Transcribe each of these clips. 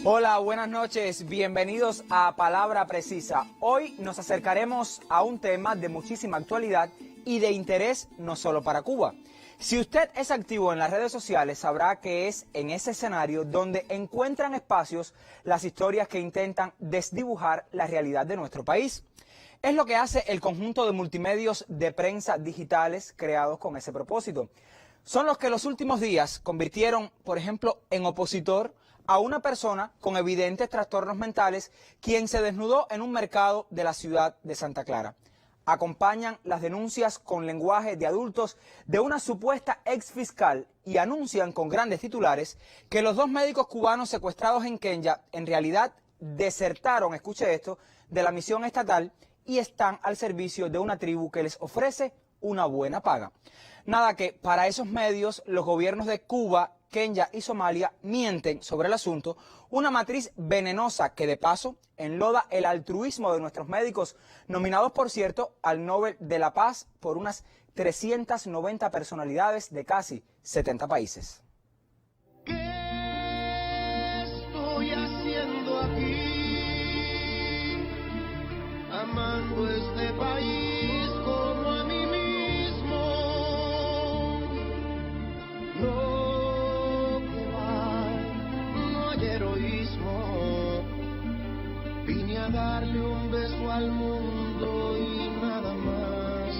Hola, buenas noches, bienvenidos a Palabra Precisa. Hoy nos acercaremos a un tema de muchísima actualidad y de interés no solo para Cuba. Si usted es activo en las redes sociales, sabrá que es en ese escenario donde encuentran espacios las historias que intentan desdibujar la realidad de nuestro país. Es lo que hace el conjunto de multimedios de prensa digitales creados con ese propósito. Son los que los últimos días convirtieron, por ejemplo, en opositor a una persona con evidentes trastornos mentales, quien se desnudó en un mercado de la ciudad de Santa Clara. Acompañan las denuncias con lenguaje de adultos de una supuesta ex fiscal y anuncian con grandes titulares que los dos médicos cubanos secuestrados en Kenya en realidad desertaron, escuche esto, de la misión estatal y están al servicio de una tribu que les ofrece una buena paga. Nada que para esos medios los gobiernos de Cuba, Kenia y Somalia mienten sobre el asunto, una matriz venenosa que de paso enloda el altruismo de nuestros médicos, nominados por cierto al Nobel de la Paz por unas 390 personalidades de casi 70 países. ¿Qué estoy haciendo aquí? Amando este país como a mí mismo. No, que va, no hay heroísmo. Vine a darle un beso al mundo y nada más.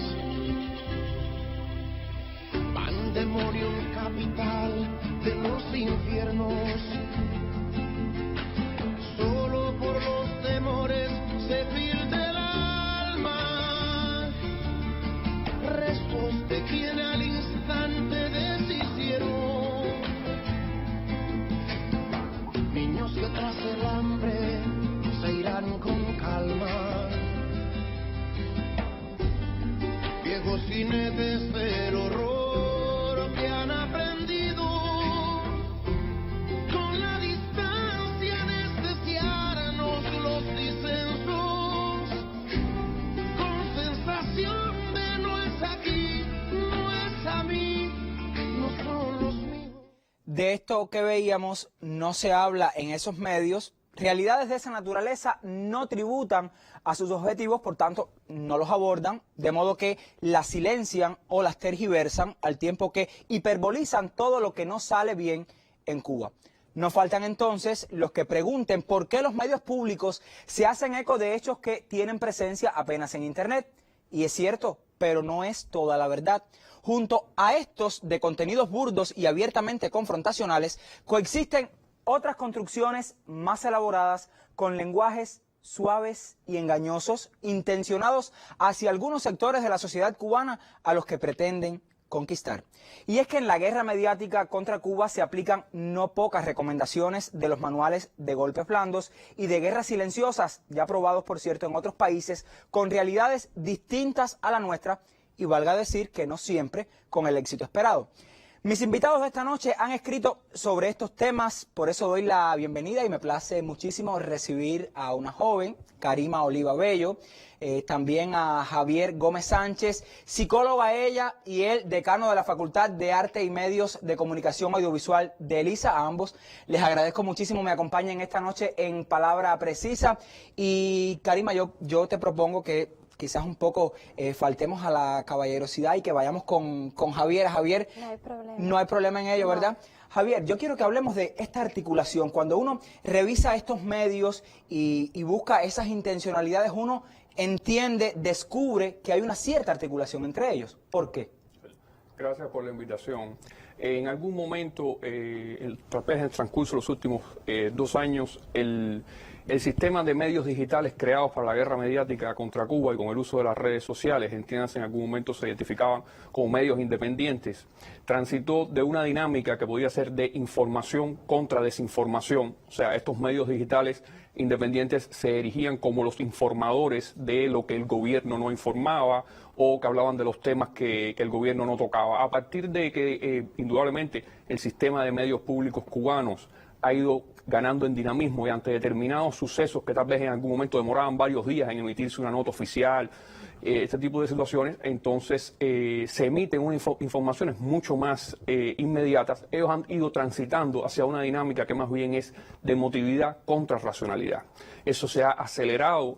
Pandemonium capital de los infiernos. Solo por los temores se filtra el alma. Restos de quien al instante deshicieron. Niños que tras el hambre se irán con calma. Viejos jinetes del horror que han aprendido con la distancia anestesiarnos los disensos, con sensación de no es aquí, no es a mí, no son los míos. De esto que veíamos no se habla en esos medios. Realidades de esa naturaleza no tributan a sus objetivos, por tanto no los abordan, de modo que las silencian o las tergiversan al tiempo que hiperbolizan todo lo que no sale bien en Cuba. No faltan entonces los que pregunten por qué los medios públicos se hacen eco de hechos que tienen presencia apenas en Internet. Y es cierto, pero no es toda la verdad. Junto a estos de contenidos burdos y abiertamente confrontacionales, coexisten otras construcciones más elaboradas con lenguajes suaves y engañosos, intencionados hacia algunos sectores de la sociedad cubana a los que pretenden conquistar. Y es que en la guerra mediática contra Cuba se aplican no pocas recomendaciones de los manuales de golpes blandos y de guerras silenciosas, ya aprobados por cierto en otros países, con realidades distintas a la nuestra y valga decir que no siempre con el éxito esperado. Mis invitados de esta noche han escrito sobre estos temas, por eso doy la bienvenida y me place muchísimo recibir a una joven, Karima Oliva Bello, también a Javier Gómez Sánchez, psicóloga ella y él, decano de la Facultad de Arte y Medios de Comunicación Audiovisual de ELISA. A ambos les agradezco muchísimo, me acompañen esta noche en Palabra Precisa. Y Karima, yo te propongo que quizás un poco faltemos a la caballerosidad y que vayamos con Javier. Javier, no hay problema. No hay problema en ello, ¿verdad? Javier, yo quiero que hablemos de esta articulación. Cuando uno revisa estos medios y busca esas intencionalidades, uno entiende, descubre que hay una cierta articulación entre ellos. ¿Por qué? Gracias por la invitación. En algún momento, tal vez en el transcurso de los últimos 2 años, el sistema de medios digitales creados para la guerra mediática contra Cuba y con el uso de las redes sociales, entiéndase, en algún momento se identificaban como medios independientes, transitó de una dinámica que podía ser de información contra desinformación. O sea, estos medios digitales independientes se erigían como los informadores de lo que el gobierno no informaba o que hablaban de los temas que el gobierno no tocaba. A partir de que, indudablemente, el sistema de medios públicos cubanos ha ido ganando en dinamismo y ante determinados sucesos que tal vez en algún momento demoraban varios días en emitirse una nota oficial, este tipo de situaciones, entonces se emiten unas informaciones mucho más inmediatas. Ellos han ido transitando hacia una dinámica que más bien es de emotividad contra racionalidad. Eso se ha acelerado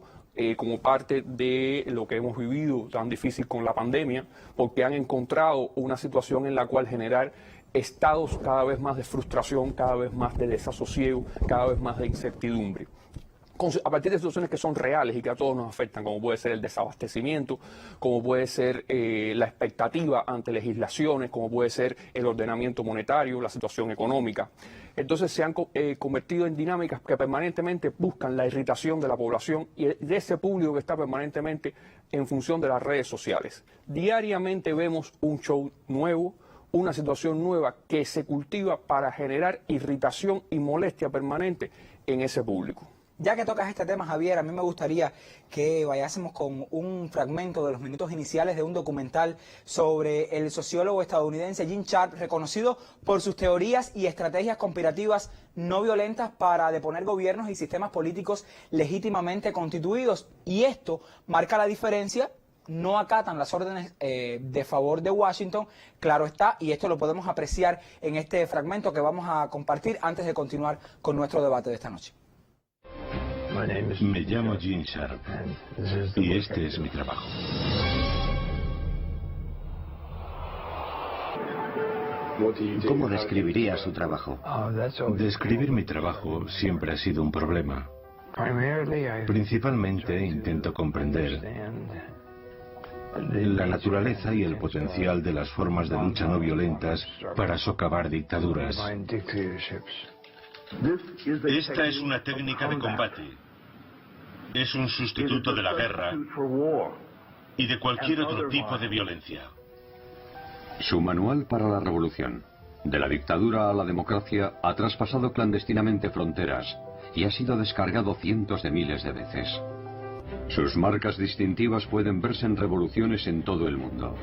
como parte de lo que hemos vivido tan difícil con la pandemia, porque han encontrado una situación en la cual generar estados cada vez más de frustración, cada vez más de desasosiego, cada vez más de incertidumbre. A partir de situaciones que son reales y que a todos nos afectan, como puede ser el desabastecimiento, como puede ser la expectativa ante legislaciones, como puede ser el ordenamiento monetario, la situación económica. Entonces se han convertido en dinámicas que permanentemente buscan la irritación de la población y de ese público que está permanentemente en función de las redes sociales. Diariamente vemos un show nuevo, una situación nueva que se cultiva para generar irritación y molestia permanente en ese público. Ya que tocas este tema, Javier, a mí me gustaría que vayásemos con un fragmento de los minutos iniciales de un documental sobre el sociólogo estadounidense Gene Sharp, reconocido por sus teorías y estrategias conspirativas no violentas para deponer gobiernos y sistemas políticos legítimamente constituidos. Y esto marca la diferencia. No acatan las órdenes de favor de Washington, claro está, y esto lo podemos apreciar en este fragmento que vamos a compartir antes de continuar con nuestro debate de esta noche. Me llamo Gene Sharp y este es mi trabajo. ¿Cómo describiría su trabajo? Describir mi trabajo siempre ha sido un problema. Principalmente intento comprender la naturaleza y el potencial de las formas de lucha no violentas para socavar dictaduras. Esta es una técnica de combate. Es un sustituto de la guerra y de cualquier otro tipo de violencia. Su manual para la revolución, de la dictadura a la democracia, ha traspasado clandestinamente fronteras y ha sido descargado cientos de miles de veces. Sus marcas distintivas pueden verse en revoluciones en todo el mundo.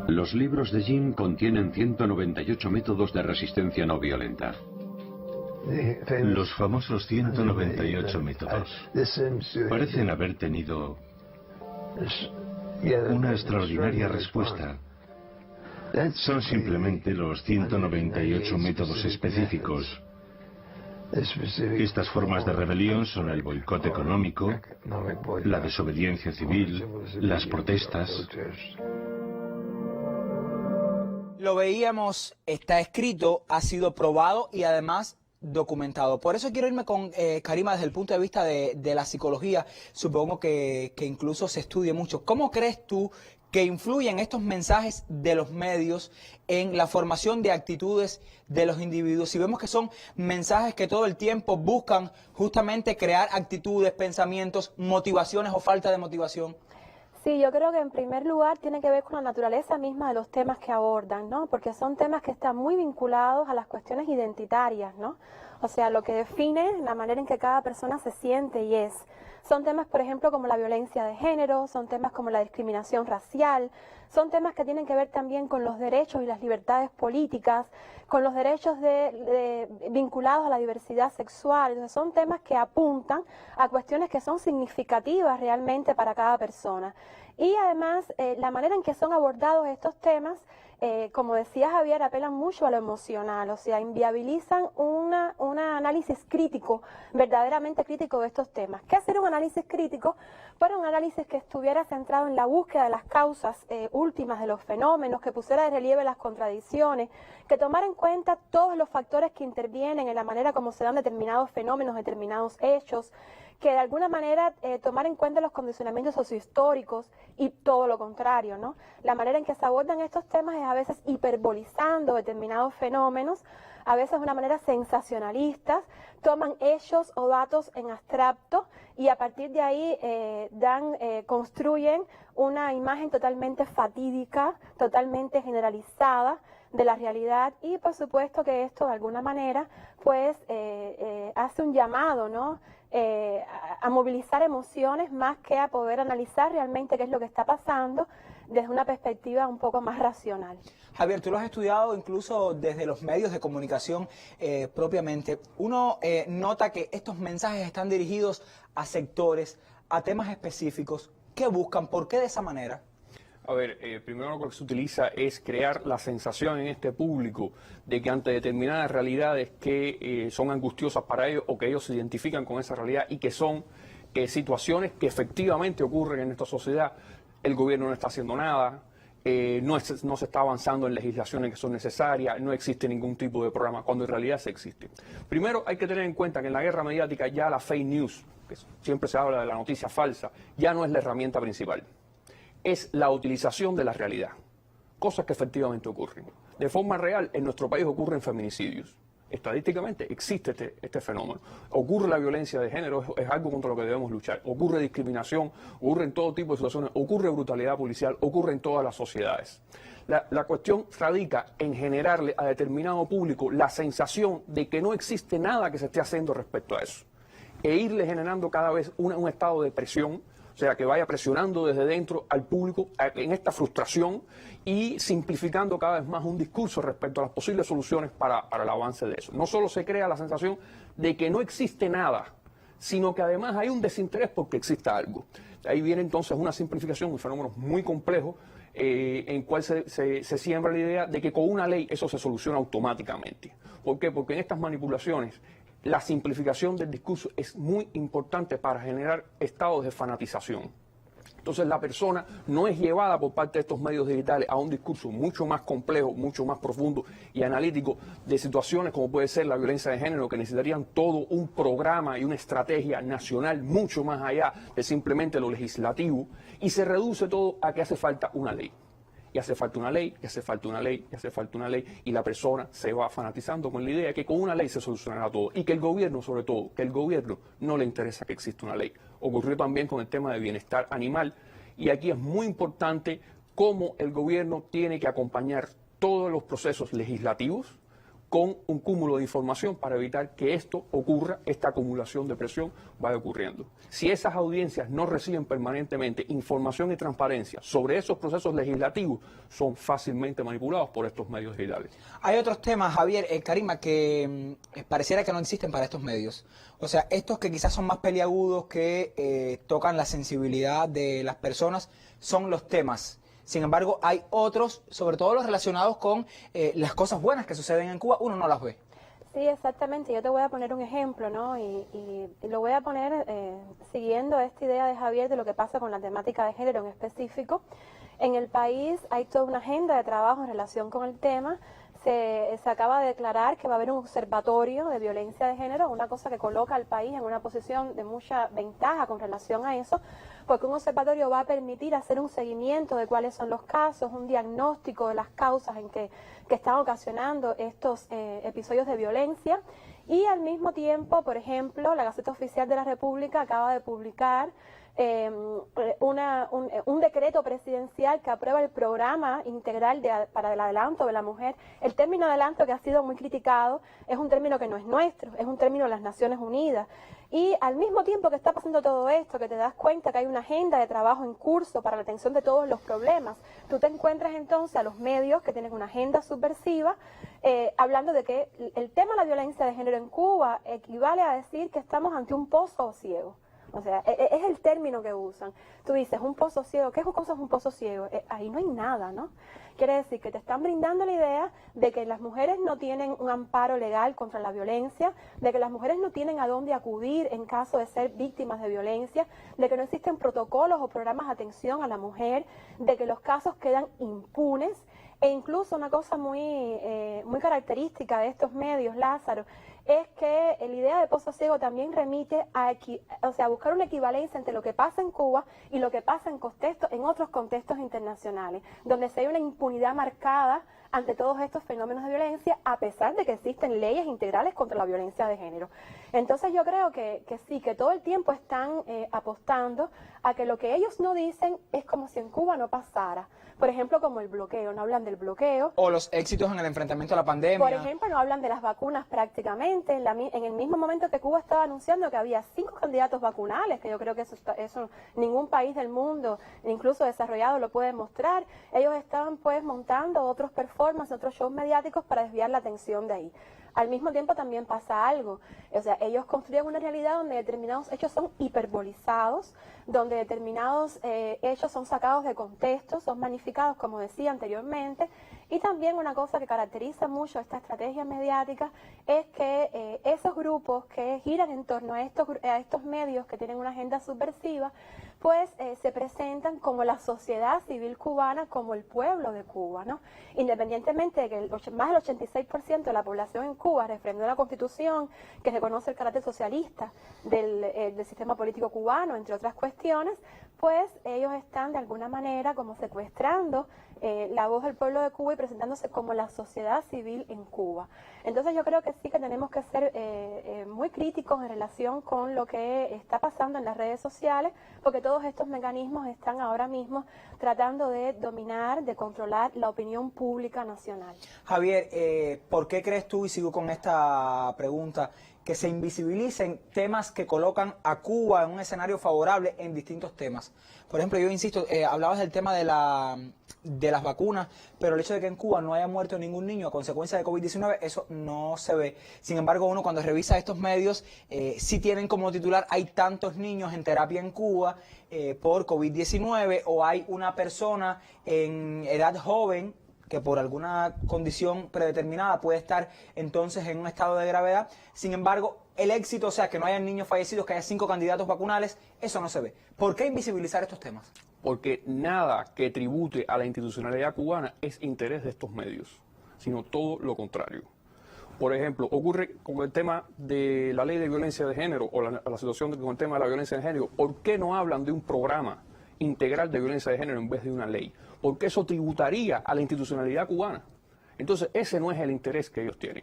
Los libros de Gene contienen 198 métodos de resistencia no violenta. Los famosos 198 métodos parecen haber tenido una extraordinaria respuesta. Son simplemente los 198 métodos específicos. Estas formas de rebelión son el boicot económico, la desobediencia civil, las protestas. Lo veíamos, está escrito, ha sido probado y además documentado. Por eso quiero irme con Karima desde el punto de vista de la psicología. Supongo que incluso se estudie mucho. ¿Cómo crees tú que influyen estos mensajes de los medios en la formación de actitudes de los individuos? Si vemos que son mensajes que todo el tiempo buscan justamente crear actitudes, pensamientos, motivaciones o falta de motivación. Sí, yo creo que en primer lugar tiene que ver con la naturaleza misma de los temas que abordan, ¿no? Porque son temas que están muy vinculados a las cuestiones identitarias, ¿no? O sea, lo que define la manera en que cada persona se siente y es. Son temas, por ejemplo, como la violencia de género, son temas como la discriminación racial, son temas que tienen que ver también con los derechos y las libertades políticas, con los derechos vinculados a la diversidad sexual. Entonces, son temas que apuntan a cuestiones que son significativas realmente para cada persona. Y además, la manera en que son abordados estos temas, como decía Javier, apelan mucho a lo emocional, o sea, inviabilizan un análisis crítico, verdaderamente crítico de estos temas. ¿Qué hacer un análisis crítico? Bueno, un análisis que estuviera centrado en la búsqueda de las causas últimas de los fenómenos, que pusiera de relieve las contradicciones, que tomara en cuenta todos los factores que intervienen en la manera como se dan determinados fenómenos, determinados hechos, que de alguna manera tomar en cuenta los condicionamientos sociohistóricos y todo lo contrario, ¿no? La manera en que se abordan estos temas es a veces hiperbolizando determinados fenómenos, a veces de una manera sensacionalista, toman hechos o datos en abstracto y a partir de ahí construyen una imagen totalmente fatídica, totalmente generalizada de la realidad y por supuesto que esto de alguna manera pues hace un llamado, ¿no? A movilizar emociones más que a poder analizar realmente qué es lo que está pasando desde una perspectiva un poco más racional. Javier, tú lo has estudiado incluso desde los medios de comunicación propiamente. Uno nota que estos mensajes están dirigidos a sectores, a temas específicos. ¿Qué buscan? ¿Por qué de esa manera? A ver, primero lo que se utiliza es crear la sensación en este público de que ante determinadas realidades que son angustiosas para ellos o que ellos se identifican con esa realidad y que son situaciones que efectivamente ocurren en esta sociedad, el gobierno no está haciendo nada, no se está avanzando en legislaciones que son necesarias, no existe ningún tipo de programa, cuando en realidad sí existe. Primero hay que tener en cuenta que en la guerra mediática ya la fake news, que siempre se habla de la noticia falsa, ya no es la herramienta principal. Es la utilización de la realidad, cosas que efectivamente ocurren. De forma real, en nuestro país ocurren feminicidios. Estadísticamente existe este fenómeno. Ocurre la violencia de género, es algo contra lo que debemos luchar. Ocurre discriminación, ocurre en todo tipo de situaciones, ocurre brutalidad policial, ocurre en todas las sociedades. La cuestión radica en generarle a determinado público la sensación de que no existe nada que se esté haciendo respecto a eso. E irle generando cada vez un estado de presión, o sea, que vaya presionando desde dentro al público en esta frustración y simplificando cada vez más un discurso respecto a las posibles soluciones para el avance de eso. No solo se crea la sensación de que no existe nada, sino que además hay un desinterés porque exista algo. Ahí viene entonces una simplificación, un fenómeno muy complejo, en cual se siembra la idea de que con una ley eso se soluciona automáticamente. ¿Por qué? Porque en estas manipulaciones la simplificación del discurso es muy importante para generar estados de fanatización. Entonces la persona no es llevada por parte de estos medios digitales a un discurso mucho más complejo, mucho más profundo y analítico de situaciones como puede ser la violencia de género, que necesitarían todo un programa y una estrategia nacional mucho más allá de simplemente lo legislativo, y se reduce todo a que hace falta una ley. Y hace falta una ley, y hace falta una ley, y hace falta una ley, y la persona se va fanatizando con la idea de que con una ley se solucionará todo, y que el gobierno, sobre todo, que el gobierno no le interesa que exista una ley. Ocurrió también con el tema de bienestar animal, y aquí es muy importante cómo el gobierno tiene que acompañar todos los procesos legislativos con un cúmulo de información para evitar que esto ocurra, esta acumulación de presión vaya ocurriendo. Si esas audiencias no reciben permanentemente información y transparencia sobre esos procesos legislativos, son fácilmente manipulados por estos medios digitales. Hay otros temas, Javier, Karima, que pareciera que no existen para estos medios. O sea, estos que quizás son más peliagudos, que tocan la sensibilidad de las personas, son los temas. Sin embargo, hay otros, sobre todo los relacionados con las cosas buenas que suceden en Cuba, uno no las ve. Sí, exactamente. Yo te voy a poner un ejemplo, ¿no? Y lo voy a poner siguiendo esta idea de Javier de lo que pasa con la temática de género en específico. En el país hay toda una agenda de trabajo en relación con el tema. Se acaba de declarar que va a haber un observatorio de violencia de género, una cosa que coloca al país en una posición de mucha ventaja con relación a eso, porque un observatorio va a permitir hacer un seguimiento de cuáles son los casos, un diagnóstico de las causas en que están ocasionando estos episodios de violencia. Y al mismo tiempo, por ejemplo, la Gaceta Oficial de la República acaba de publicar un decreto presidencial que aprueba el programa integral para el adelanto de la mujer. El término adelanto, que ha sido muy criticado, es un término que no es nuestro, es un término de las Naciones Unidas. Y al mismo tiempo que está pasando todo esto, que te das cuenta que hay una agenda de trabajo en curso para la atención de todos los problemas, tú te encuentras entonces a los medios que tienen una agenda subversiva, hablando de que el tema de la violencia de género en Cuba equivale a decir que estamos ante un pozo ciego. O sea, es el término que usan. Tú dices, un pozo ciego, ¿qué cosa es un pozo ciego? Ahí no hay nada, ¿no? Quiere decir que te están brindando la idea de que las mujeres no tienen un amparo legal contra la violencia, de que las mujeres no tienen a dónde acudir en caso de ser víctimas de violencia, de que no existen protocolos o programas de atención a la mujer, de que los casos quedan impunes. E incluso una cosa muy característica de estos medios, Lázaro, es que la idea de Pozo Ciego también remite a buscar una equivalencia entre lo que pasa en Cuba y lo que pasa en otros contextos internacionales, donde se hay una impunidad marcada ante todos estos fenómenos de violencia, a pesar de que existen leyes integrales contra la violencia de género. Entonces yo creo que sí, que todo el tiempo están apostando a que lo que ellos no dicen es como si en Cuba no pasara. Por ejemplo, como el bloqueo, no hablan del bloqueo. O los éxitos en el enfrentamiento a la pandemia. Por ejemplo, no hablan de las vacunas prácticamente. En el mismo momento que Cuba estaba anunciando que había 5 candidatos vacunales, que yo creo que eso ningún país del mundo, incluso desarrollado, lo puede mostrar, ellos estaban pues montando otros performances, otros shows mediáticos para desviar la atención de ahí. Al mismo tiempo también pasa algo, o sea, ellos construyen una realidad donde determinados hechos son hiperbolizados, donde determinados hechos son sacados de contexto, son magnificados, como decía anteriormente, y también una cosa que caracteriza mucho esta estrategia mediática es que esos grupos que giran en torno a estos medios que tienen una agenda subversiva, pues se presentan como la sociedad civil cubana, como el pueblo de Cuba, ¿no? Independientemente de que más del 86% de la población en Cuba refrendó la Constitución que reconoce el carácter socialista del sistema político cubano, entre otras cuestiones, pues ellos están de alguna manera como secuestrando la voz del pueblo de Cuba y presentándose como la sociedad civil en Cuba. Entonces yo creo que sí que tenemos que ser muy críticos en relación con lo que está pasando en las redes sociales, porque todos estos mecanismos están ahora mismo tratando de dominar, de controlar la opinión pública nacional. Javier, ¿por qué crees tú, y sigo con esta pregunta, que se invisibilicen temas que colocan a Cuba en un escenario favorable en distintos temas? Por ejemplo, yo insisto, hablabas del tema de las vacunas, pero el hecho de que en Cuba no haya muerto ningún niño a consecuencia de COVID-19, eso no se ve. Sin embargo, uno cuando revisa estos medios, sí tienen como titular, hay tantos niños en terapia en Cuba por COVID-19, o hay una persona en edad joven que por alguna condición predeterminada puede estar entonces en un estado de gravedad. Sin embargo, el éxito, o sea, que no haya niños fallecidos, que haya 5 candidatos vacunales, eso no se ve. ¿Por qué invisibilizar estos temas? Porque nada que tribute a la institucionalidad cubana es interés de estos medios, sino todo lo contrario. Por ejemplo, ocurre con el tema de la ley de violencia de género o la situación con el tema de la violencia de género. ¿Por qué no hablan de un programa integral de violencia de género en vez de una ley? Porque eso tributaría a la institucionalidad cubana. Entonces, ese no es el interés que ellos tienen.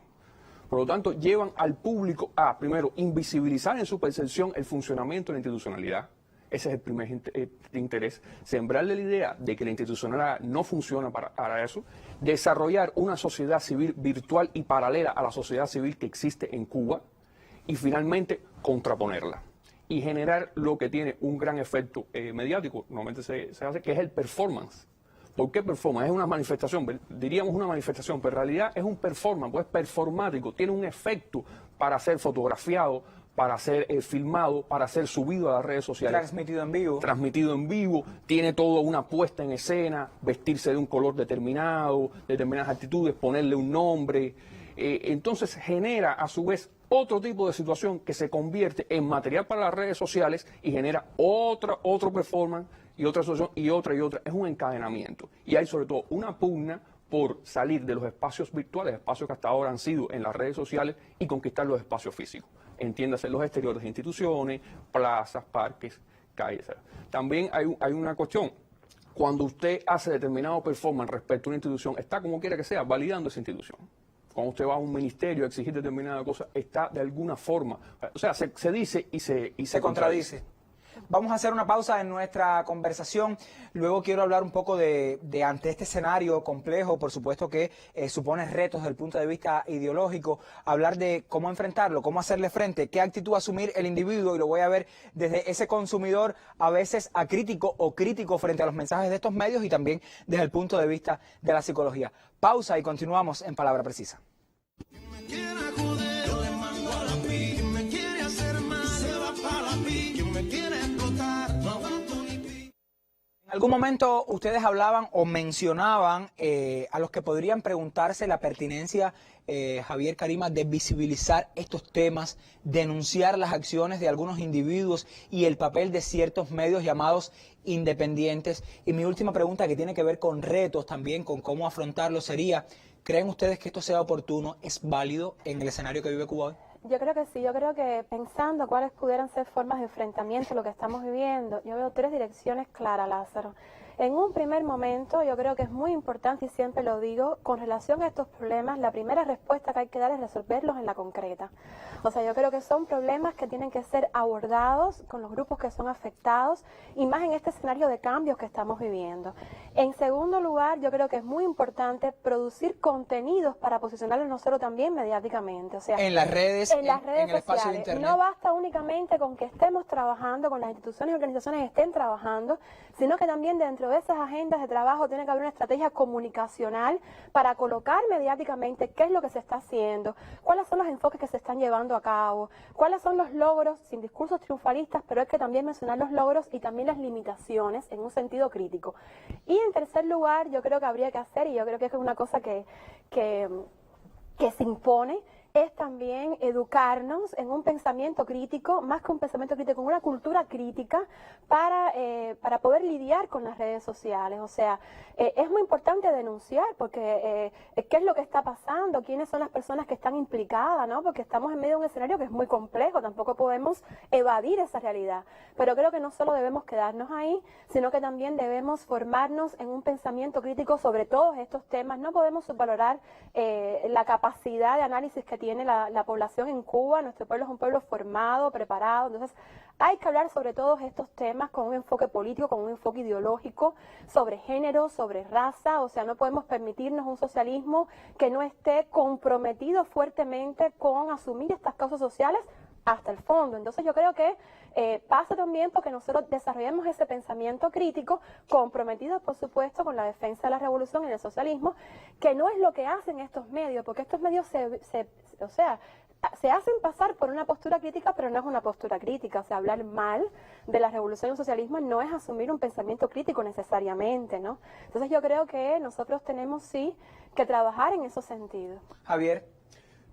Por lo tanto, llevan al público a, primero, invisibilizar en su percepción el funcionamiento de la institucionalidad. Ese es el primer interés. Sembrarle la idea de que la institucionalidad no funciona para eso. Desarrollar una sociedad civil virtual y paralela a la sociedad civil que existe en Cuba. Y finalmente, contraponerla. Y generar lo que tiene un gran efecto mediático, normalmente se hace, que es el performance. ¿Por qué performance? Es una manifestación, diríamos una manifestación, pero en realidad es un performance, pues performático, tiene un efecto para ser fotografiado, para ser filmado, para ser subido a las redes sociales. Transmitido en vivo. Transmitido en vivo, tiene toda una puesta en escena, vestirse de un color determinado, determinadas actitudes, ponerle un nombre. Entonces genera a su vez otro tipo de situación que se convierte en material para las redes sociales y genera otro performance y otra situación y otra. Es un encadenamiento. Y hay sobre todo una pugna por salir de los espacios virtuales, espacios que hasta ahora han sido en las redes sociales, y conquistar los espacios físicos. Entiéndase los exteriores de instituciones, plazas, parques, calles. También hay una cuestión. Cuando usted hace determinado performance respecto a una institución, está como quiera que sea validando esa institución. Cuando usted va a un ministerio a exigir determinada cosa, está de alguna forma, o sea, se dice y se contradice. Vamos a hacer una pausa en nuestra conversación. Luego quiero hablar un poco de ante este escenario complejo, por supuesto que supone retos desde el punto de vista ideológico, hablar de cómo enfrentarlo, cómo hacerle frente, qué actitud asumir el individuo, y lo voy a ver desde ese consumidor a veces acrítico o crítico frente a los mensajes de estos medios, y también desde el punto de vista de la psicología. Pausa y continuamos en Palabra Precisa. En algún momento ustedes hablaban o mencionaban a los que podrían preguntarse la pertinencia, Javier, Karima, de visibilizar estos temas, denunciar las acciones de algunos individuos y el papel de ciertos medios llamados independientes. Y mi última pregunta, que tiene que ver con retos también, con cómo afrontarlos, sería, ¿creen ustedes que esto sea oportuno, es válido en el escenario que vive Cuba hoy? Yo creo que sí, yo creo que pensando cuáles pudieran ser formas de enfrentamiento a lo que estamos viviendo, yo veo 3 direcciones claras, Lázaro. En un primer momento, yo creo que es muy importante, y siempre lo digo, con relación a estos problemas, la primera respuesta que hay que dar es resolverlos en la concreta. O sea, yo creo que son problemas que tienen que ser abordados con los grupos que son afectados, y más en este escenario de cambios que estamos viviendo. En segundo lugar, yo creo que es muy importante producir contenidos para posicionarlos nosotros también mediáticamente. O sea, en las redes, en el espacio sociales. De Internet. No basta únicamente con que estemos trabajando, con las instituciones y organizaciones estén trabajando, sino que también dentro de esas agendas de trabajo tiene que haber una estrategia comunicacional para colocar mediáticamente qué es lo que se está haciendo, cuáles son los enfoques que se están llevando a cabo, cuáles son los logros, sin discursos triunfalistas, pero hay que también mencionar los logros y también las limitaciones en un sentido crítico. Y en tercer lugar, yo creo que habría que hacer, y yo creo que es una cosa que se impone, es también educarnos en un pensamiento crítico, más que un pensamiento crítico, en una cultura crítica para poder lidiar con las redes sociales. O sea, es muy importante denunciar, porque qué es lo que está pasando, quiénes son las personas que están implicadas, ¿no? Porque estamos en medio de un escenario que es muy complejo, tampoco podemos evadir esa realidad. Pero creo que no solo debemos quedarnos ahí, sino que también debemos formarnos en un pensamiento crítico sobre todos estos temas. No podemos subvalorar la capacidad de análisis que tiene la población en Cuba. Nuestro pueblo es un pueblo formado, preparado, entonces hay que hablar sobre todos estos temas con un enfoque político, con un enfoque ideológico, sobre género, sobre raza. O sea, no podemos permitirnos un socialismo que no esté comprometido fuertemente con asumir estas causas sociales hasta el fondo. Entonces yo creo que pasa también porque nosotros desarrollemos ese pensamiento crítico comprometido, por supuesto, con la defensa de la revolución y del socialismo, que no es lo que hacen estos medios, porque estos medios se hacen pasar por una postura crítica, pero no es una postura crítica. O sea, hablar mal de la revolución y el socialismo no es asumir un pensamiento crítico necesariamente, ¿no? Entonces yo creo que nosotros tenemos sí que trabajar en esos sentidos. Javier.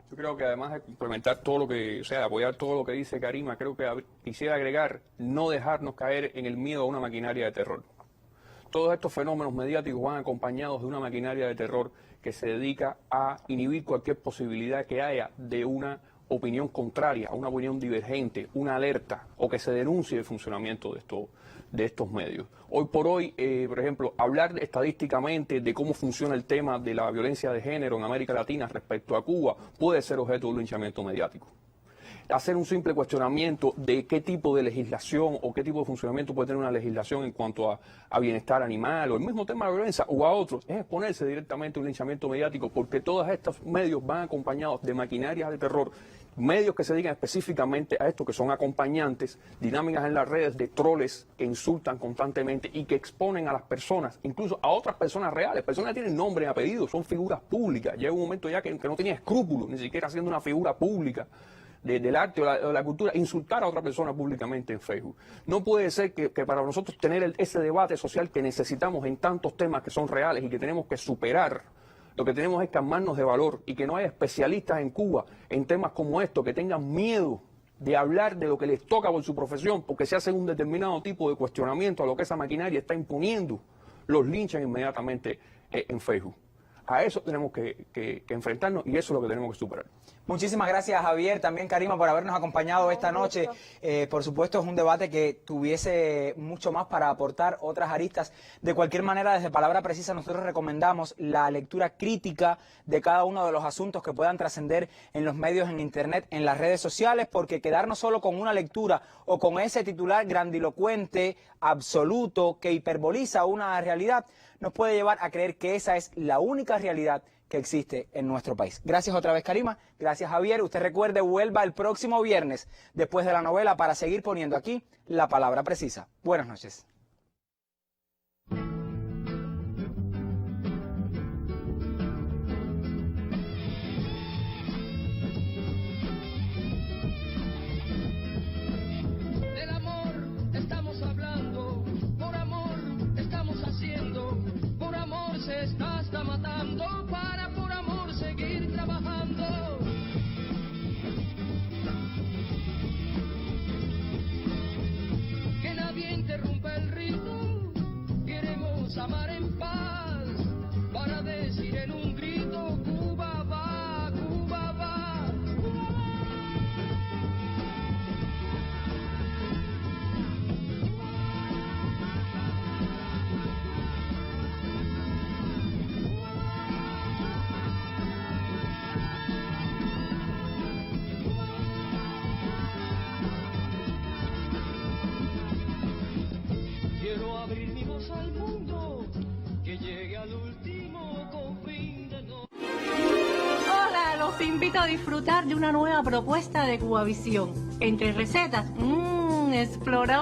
Yo creo que además de complementar todo lo que, o sea, apoyar todo lo que dice Karima, creo que quisiera agregar no dejarnos caer en el miedo a una maquinaria de terror. Todos estos fenómenos mediáticos van acompañados de una maquinaria de terror que se dedica a inhibir cualquier posibilidad que haya de una opinión contraria, una opinión divergente, una alerta o que se denuncie el funcionamiento de estos medios. Hoy por hoy, por ejemplo, hablar estadísticamente de cómo funciona el tema de la violencia de género en América Latina respecto a Cuba puede ser objeto de un linchamiento mediático. Hacer un simple cuestionamiento de qué tipo de legislación o qué tipo de funcionamiento puede tener una legislación en cuanto a bienestar animal o el mismo tema de la violencia o a otros, es exponerse directamente a un linchamiento mediático, porque todos estos medios van acompañados de maquinarias de terror, medios que se dedican específicamente a esto, que son acompañantes, dinámicas en las redes de troles que insultan constantemente y que exponen a las personas, incluso a otras personas reales, personas que tienen nombre y apellido, son figuras públicas. Llega un momento ya que no tenía escrúpulos, ni siquiera siendo una figura pública del arte o la cultura, insultar a otra persona públicamente en Facebook. No puede ser que para nosotros tener ese debate social que necesitamos en tantos temas que son reales y que tenemos que superar, lo que tenemos es que armarnos de valor y que no haya especialistas en Cuba en temas como estos que tengan miedo de hablar de lo que les toca por su profesión, porque se hace un determinado tipo de cuestionamiento a lo que esa maquinaria está imponiendo, los linchan inmediatamente en Facebook. A eso tenemos que enfrentarnos y eso es lo que tenemos que superar. Muchísimas gracias, Javier, también Karima, por habernos acompañado esta noche. Por supuesto, es un debate que tuviese mucho más para aportar, otras aristas. De cualquier manera, desde Palabra Precisa, nosotros recomendamos la lectura crítica de cada uno de los asuntos que puedan trascender en los medios, en Internet, en las redes sociales, porque quedarnos solo con una lectura o con ese titular grandilocuente, absoluto, que hiperboliza una realidad, nos puede llevar a creer que esa es la única realidad que existe en nuestro país. Gracias otra vez, Karima. Gracias, Javier. Usted recuerde, vuelva el próximo viernes después de la novela para seguir poniendo aquí la palabra precisa. Buenas noches. Del amor estamos hablando, por amor estamos Hola, los invito a disfrutar de una nueva propuesta de Cubavisión. Entre recetas, exploramos